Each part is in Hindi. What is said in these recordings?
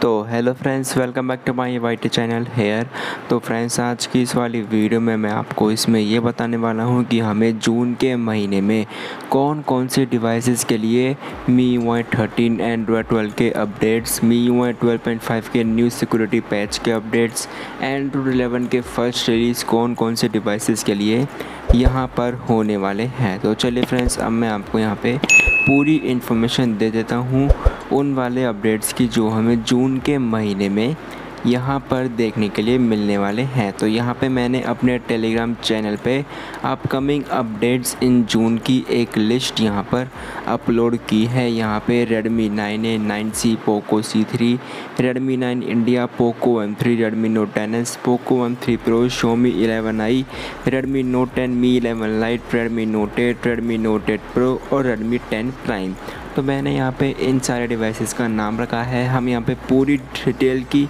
तो hello friends, welcome back to my YT channel here. तो फ्रेंड्स, आज की इस वाली वीडियो में मैं आपको इसमें ये बताने वाला हूँ कि हमें जून के महीने में कौन कौन से डिवाइसेस के लिए MIUI 13 एंड्रॉयड 12 के अपडेट्स, MIUI 12.5 के न्यू सिक्योरिटी पैच के अपडेट्स, एंड्रॉयड 11 के फर्स्ट रिलीज़ कौन कौन से डिवाइसेस के लिए यहाँ पर होने वाले हैं। तो चलिए फ्रेंड्स, अब मैं आपको यहाँ पे पूरी इन्फॉर्मेशन दे देता हूँ उन वाले अपडेट्स की जो हमें जून के महीने में यहाँ पर देखने के लिए मिलने वाले हैं। तो यहाँ पे मैंने अपने टेलीग्राम चैनल पे अपकमिंग अपडेट्स इन जून की एक लिस्ट यहाँ पर अपलोड की है। यहाँ पे Redmi 9A, 9C, Poco C3, Redmi 9 India, Poco M3, Redmi Note 10s, Poco M3 Pro, Xiaomi 11i, Redmi Note 10, Mi 11 Lite, Redmi Note 8, Redmi Note 8 Pro और Redmi 10 Prime। तो मैंने यहाँ पे इन सारे डिवाइसेस का नाम रखा है। हम यहाँ पे पूरी डिटेल की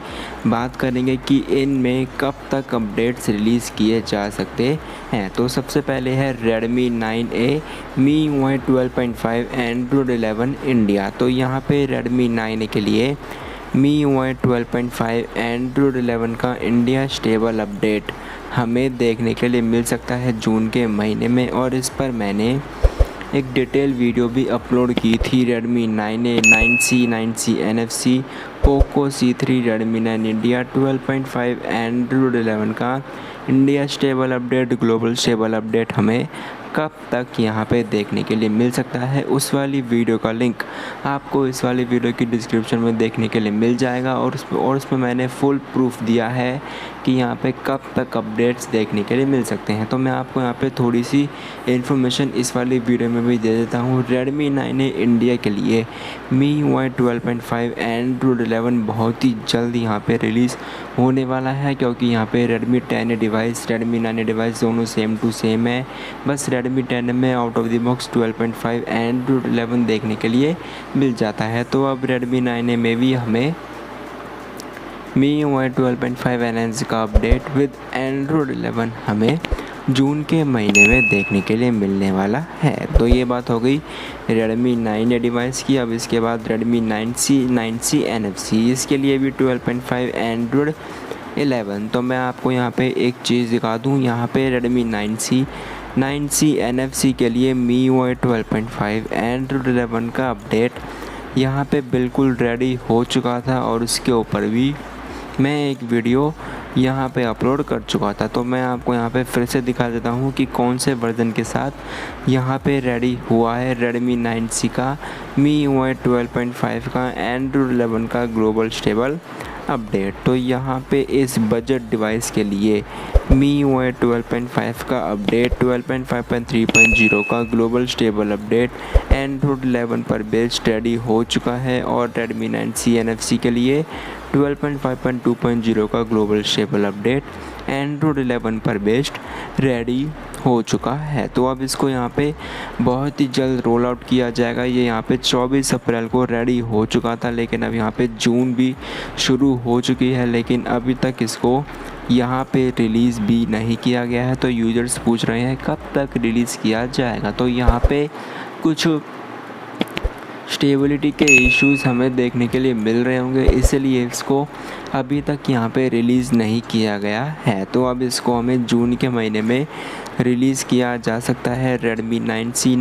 बात करेंगे कि इनमें कब तक अपडेट्स रिलीज़ किए जा सकते हैं। तो सबसे पहले है Redmi 9A, MIUI 12.5, Android 11 India. तो यहाँ पे Redmi 9A के लिए MIUI 12.5 Android 11 का इंडिया स्टेबल अपडेट हमें देखने के लिए मिल सकता है जून के महीने में, और इस पर मैंने एक डिटेल वीडियो भी अपलोड की थी। Redmi 9A, 9C, 9C NFC, Poco C3, Redmi 9 India 12.5 Android 11 का India stable update, global stable update हमें कब तक यहाँ पे देखने के लिए मिल सकता है। उस वाली वीडियो का लिंक आपको इस वाली वीडियो की डिस्क्रिप्शन में देखने के लिए मिल जाएगा, और उसमें मैंने फुल प्रूफ दिया है कि यहाँ पे कब तक अपडेट्स देखने के लिए मिल सकते हैं। तो मैं आपको यहाँ पे थोड़ी सी इन्फॉर्मेशन इस वाली वीडियो में भी दे देता हूँ। Redmi 9A इंडिया के लिए MIUI 12.5 Android 11 बहुत ही जल्द यहाँ पे रिलीज़ होने वाला है, क्योंकि यहाँ पे Redmi 10A device, Redmi 9A device दोनों सेम टू सेम है। बस Redmi 10 में out of the box 12.5 Android 11 देखने के लिए मिल जाता है। तो अब Redmi 9A में भी हमें MIUI 12.5 एनहांस का अपडेट विद Android 11 हमें जून के महीने में देखने के लिए मिलने वाला है। तो ये बात हो गई Redmi 9A डिवाइस की। अब इसके बाद Redmi 9C NFC, इसके लिए भी 12.5 Android 11। तो मैं आपको यहाँ पे एक चीज़ दिखा दूँ। यहाँ पे Redmi 9C NFC के लिए MIUI 12.5 Android 11 का अपडेट यहाँ पे बिल्कुल रेडी हो चुका था, और उसके ऊपर भी मैं एक वीडियो यहाँ पे अपलोड कर चुका था। तो मैं आपको यहाँ पे फिर से दिखा देता हूँ कि कौन से वर्जन के साथ यहाँ पे रेडी हुआ है Redmi 9C का MIUI 12.5 का Android 11 का ग्लोबल स्टेबल अपडेट। तो यहाँ पे इस बजट डिवाइस के लिए MIUI 12.5 का अपडेट, 12.5.3.0 का ग्लोबल स्टेबल अपडेट Android 11 पर बेस्ड रेडी हो चुका है, और Redmi 9C NFC के लिए 12.5.2.0 का ग्लोबल स्टेबल अपडेट Android 11 पर बेस्ड रेडी हो चुका है। तो अब इसको यहाँ पे बहुत ही जल्द रोल आउट किया जाएगा। ये यहाँ पे 24 अप्रैल को रेडी हो चुका था, लेकिन अब यहाँ पे जून भी शुरू हो चुकी है, लेकिन अभी तक इसको यहाँ पे रिलीज़ भी नहीं किया गया है। तो यूज़र्स पूछ रहे हैं कब तक रिलीज़ किया जाएगा। तो यहाँ पे कुछ स्टेबिलिटी के इश्यूज़ हमें देखने के लिए मिल रहे होंगे, इसलिए इसको अभी तक यहाँ पे रिलीज़ नहीं किया गया है। तो अब इसको हमें जून के महीने में रिलीज़ किया जा सकता है Redmi 9C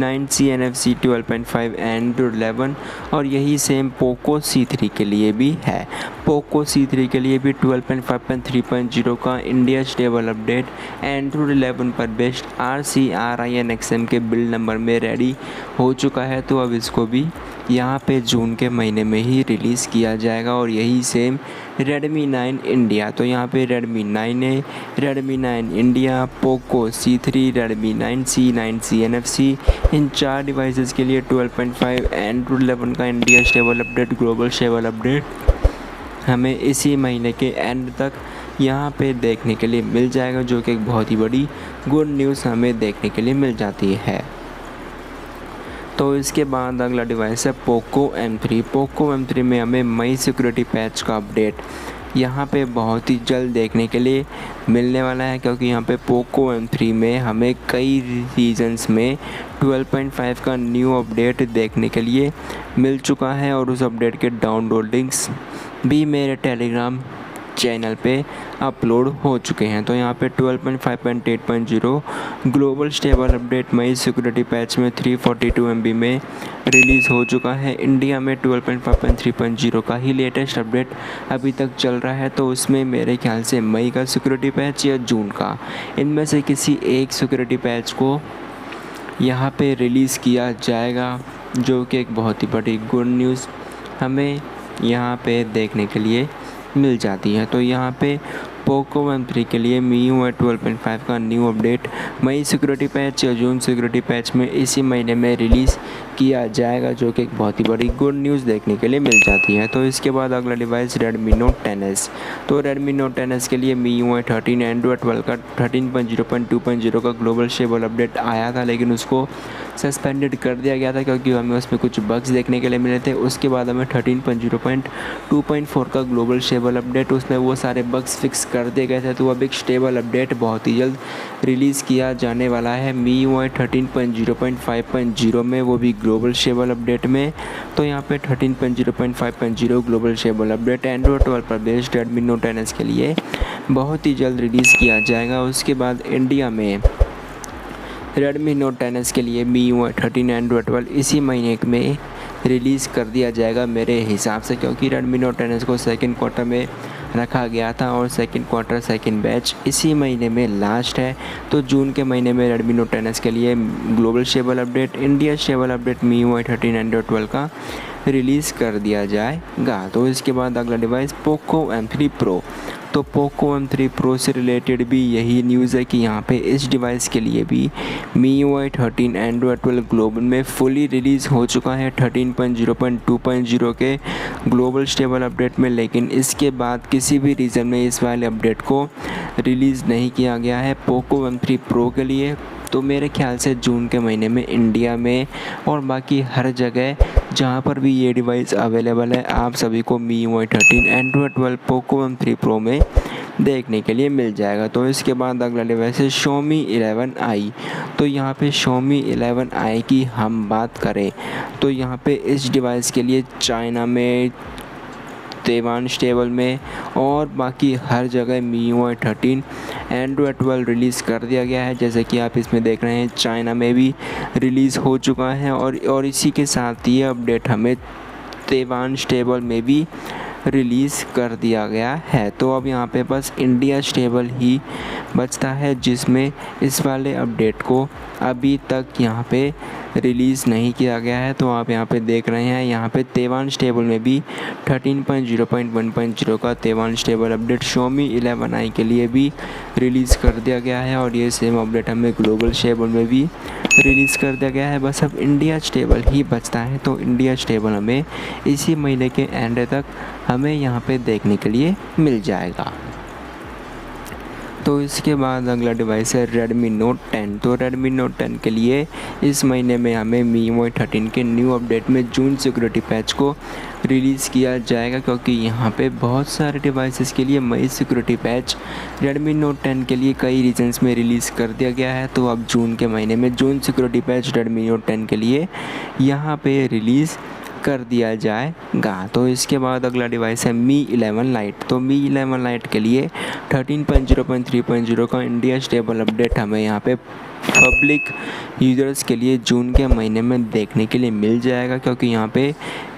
NFC 12.5 Android 11, और यही सेम Poco C3 के लिए भी है। Poco C3 के लिए भी 12.5.3.0 का इंडिया स्टेबल अपडेट Android 11 पर बेस्ड RCRINXM के बिल्ड नंबर में रेडी हो चुका है। तो अब इसको भी यहाँ पे जून के महीने में ही रिलीज़ किया जाएगा, और यही सेम Redmi 9 इंडिया। तो यहाँ पे Redmi 9A, Redmi 9 India, Poco C3, Redmi 9C NFC, इन 4 डिवाइसेस के लिए 12.5 Android 11 का India stable update, global stable update हमें इसी महीने के एंड तक यहाँ पे देखने के लिए मिल जाएगा, जो कि एक बहुत ही बड़ी गुड न्यूज़ हमें देखने के लिए मिल जाती है। तो इसके बाद अगला डिवाइस है Poco M3। Poco M3 में हमें मई सिक्योरिटी पैच का अपडेट यहाँ पे बहुत ही जल्द देखने के लिए मिलने वाला है, क्योंकि यहाँ पे Poco M3 में हमें कई रीजन्स में 12.5 का न्यू अपडेट देखने के लिए मिल चुका है, और उस अपडेट के डाउनलोडिंग्स भी मेरे टेलीग्राम चैनल पे अपलोड हो चुके हैं। तो यहाँ पे 12.5.8.0 ग्लोबल स्टेबल अपडेट मई सिक्योरिटी पैच में 342 MB में रिलीज़ हो चुका है। इंडिया में 12.5.3.0 का ही लेटेस्ट अपडेट अभी तक चल रहा है, तो उसमें मेरे ख्याल से मई का सिक्योरिटी पैच या जून का, इनमें से किसी एक सिक्योरिटी पैच को यहाँ पे रिलीज़ किया जाएगा, जो कि एक बहुत ही बड़ी गुड न्यूज़ हमें यहाँ पे देखने के लिए मिल जाती है। तो यहाँ पे पोको M3 के लिए MIUI 12.5 का न्यू अपडेट मई सिक्योरिटी पैच या जून सिक्योरिटी पैच में इसी महीने में रिलीज़ किया जाएगा, जो कि एक बहुत ही बड़ी गुड न्यूज़ देखने के लिए मिल जाती है। तो इसके बाद अगला डिवाइस Redmi Note 10s। तो Redmi Note 10s के लिए MIUI 13 Android 12 का 13.0.2.0 का ग्लोबल स्टेबल अपडेट आया था, लेकिन उसको सस्पेंडेड कर दिया गया था क्योंकि हमें उसमें कुछ बग्स देखने के लिए मिले थे। उसके बाद हमें 13.0.2.4 का ग्लोबल स्टेबल अपडेट, उसमें वो सारे बग्स फिक्स कर दिए गए थे। तो अब एक स्टेबल अपडेट बहुत ही जल्द रिलीज़ किया जाने वाला है MIUI 13.0.5.0 में, वो भी ग्लोबल स्टेबल अपडेट में। तो यहाँ पे 13.0.5.0 ग्लोबल स्टेबल अपडेट एंड्रॉयड 12 पर बेस्ड Redmi Note 10s के लिए बहुत ही जल्द रिलीज़ किया जाएगा। उसके बाद इंडिया में Redmi Note 10s के लिए MIUI 13 Android 12 इसी महीने में रिलीज़ कर दिया जाएगा मेरे हिसाब से, क्योंकि Redmi Note 10s को सेकंड क्वार्टर में रखा गया था और सेकंड क्वार्टर सेकंड बैच इसी महीने में लास्ट है। तो जून के महीने में Redmi Note 10s के लिए global stable update, India stable update MIUI 13 Android 12 का रिलीज़ कर दिया जाएगा। तो इसके बाद अगला डिवाइस पोको M3 Pro। तो पोको M3 Pro से रिलेटेड भी यही न्यूज़ है कि यहाँ पे इस डिवाइस के लिए भी MIUI 13 Android 12 ग्लोबल में फुली रिलीज़ हो चुका है 13.0.2.0 के ग्लोबल स्टेबल अपडेट में, लेकिन इसके बाद किसी भी रीज़न में इस वाले अपडेट को रिलीज़ नहीं किया गया है पोको M3 Pro के लिए। तो मेरे ख्याल से जून के महीने में इंडिया में और बाकी हर जगह जहाँ पर भी ये डिवाइस अवेलेबल है, आप सभी को MIUI 13 Android 12 Poco M3 Pro में देखने के लिए मिल जाएगा। तो इसके बाद अगला डिवाइस है Xiaomi 11i। तो यहाँ पे Xiaomi 11i की हम बात करें तो यहाँ पे इस डिवाइस के लिए चाइना में, ताइवान स्टेबल में और बाकी हर जगह MIUI 13 Android 12 रिलीज़ कर दिया गया है। जैसे कि आप इसमें देख रहे हैं चाइना में भी रिलीज़ हो चुका है और इसी के साथ ये अपडेट हमें ताइवान स्टेबल में भी रिलीज़ कर दिया गया है। तो अब यहाँ पे बस इंडिया स्टेबल ही बचता है, जिसमें इस वाले अपडेट को अभी तक यहाँ पे रिलीज़ नहीं किया गया है। तो आप यहाँ पे देख रहे हैं, यहाँ पे ताइवान स्टेबल में भी 13.0.1.0 का Taiwan stable update Xiaomi 11i के लिए भी रिलीज़ कर दिया गया है और ये सेम अपडेट हमें ग्लोबल स्टेबल में भी रिलीज़ कर दिया गया है। बस अब इंडिया स्टेबल ही बचता है। तो इंडिया स्टेबल हमें इसी महीने के एंड तक हमें यहाँ पे देखने के लिए मिल जाएगा। तो इसके बाद अगला डिवाइस है Redmi Note 10। तो Redmi Note 10 के लिए इस महीने में हमें MIUI 13 के न्यू अपडेट में जून सिक्योरिटी पैच को रिलीज़ किया जाएगा, क्योंकि यहाँ पे बहुत सारे डिवाइसेस के लिए मई सिक्योरिटी पैच Redmi Note 10 के लिए कई रीजन्स में रिलीज़ कर दिया गया है। तो अब जून के महीने में जून सिक्योरिटी पैच Redmi Note 10 के लिए यहाँ पे रिलीज़ कर दिया जाएगा। तो इसके बाद अगला डिवाइस है Mi 11 Lite। तो Mi 11 Lite के लिए 13.0.3.0 का इंडिया स्टेबल अपडेट हमें यहाँ पे पब्लिक यूज़र्स के लिए जून के महीने में देखने के लिए मिल जाएगा, क्योंकि यहाँ पे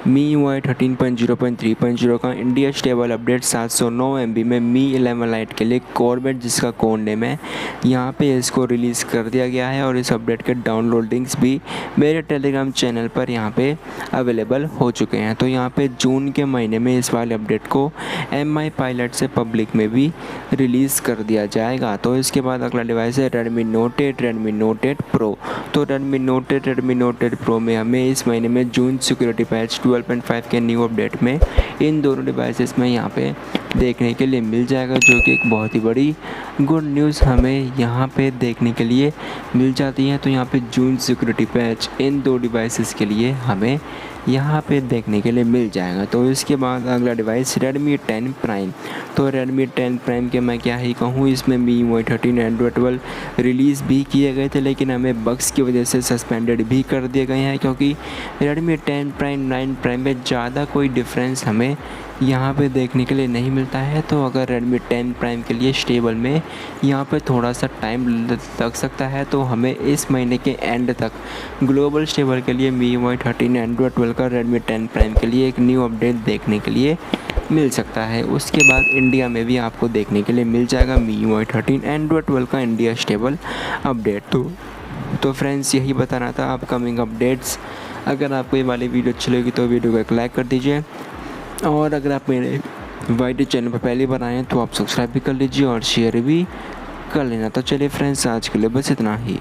MIUI 13.0.3.0 का इंडिया स्टेबल अपडेट 709 MB में Mi 11 Lite के लिए कॉर्बेट, जिसका कोड नेम है, यहाँ पे इसको रिलीज़ कर दिया गया है और इस अपडेट के डाउनलोड लिंक्स भी मेरे टेलीग्राम चैनल पर यहाँ पे अवेलेबल हो चुके हैं। तो यहाँ पे जून के महीने में इस वाले अपडेट को MI पायलट से पब्लिक में भी रिलीज़ कर दिया जाएगा। तो इसके बाद अगला डिवाइस है Redmi Note 8 Redmi Note 8 Pro। तो Redmi Note 8 Pro में हमें इस महीने में जून सिक्योरिटी पैच 12.5 के न्यू अपडेट में इन दोनों डिवाइसेस में यहाँ पे देखने के लिए मिल जाएगा, जो कि एक बहुत ही बड़ी गुड न्यूज़ हमें यहाँ पे देखने के लिए मिल जाती है। तो यहाँ पे जून सिक्योरिटी पैच इन दो डिवाइसेस के लिए हमें यहाँ पे देखने के लिए मिल जाएगा। तो इसके बाद अगला डिवाइस Redmi 10 Prime। तो Redmi 10 Prime के मैं क्या ही कहूँ, इसमें MIUI 13 Android 12 रिलीज़ भी किए गए थे, लेकिन हमें बग्स की वजह से सस्पेंडेड भी कर दिए गए हैं, क्योंकि Redmi 10 Prime 9 Prime में ज़्यादा कोई डिफरेंस हमें यहाँ पे देखने के लिए नहीं मिलता है। तो अगर Redmi 10 Prime के लिए स्टेबल में यहाँ पे थोड़ा सा टाइम लग सकता है, तो हमें इस महीने के एंड तक ग्लोबल स्टेबल के लिए MIUI 13 Android 12 का Redmi 10 Prime के लिए एक न्यू अपडेट देखने के लिए मिल सकता है। उसके बाद इंडिया में भी आपको देखने के लिए मिल जाएगा MIUI 13 Android 12 का इंडिया स्टेबल अपडेट। तो फ्रेंड्स, यही बताना था अपकमिंग अपडेट्स। अगर आपको ये वाली वीडियो अच्छी लगी तो वीडियो को एक लाइक कर दीजिए, और अगर आप मेरे YT चैनल पर पहली बार आए हैं तो आप सब्सक्राइब भी कर लीजिए और शेयर भी कर लेना। तो चलिए फ्रेंड्स, आज के लिए बस इतना ही।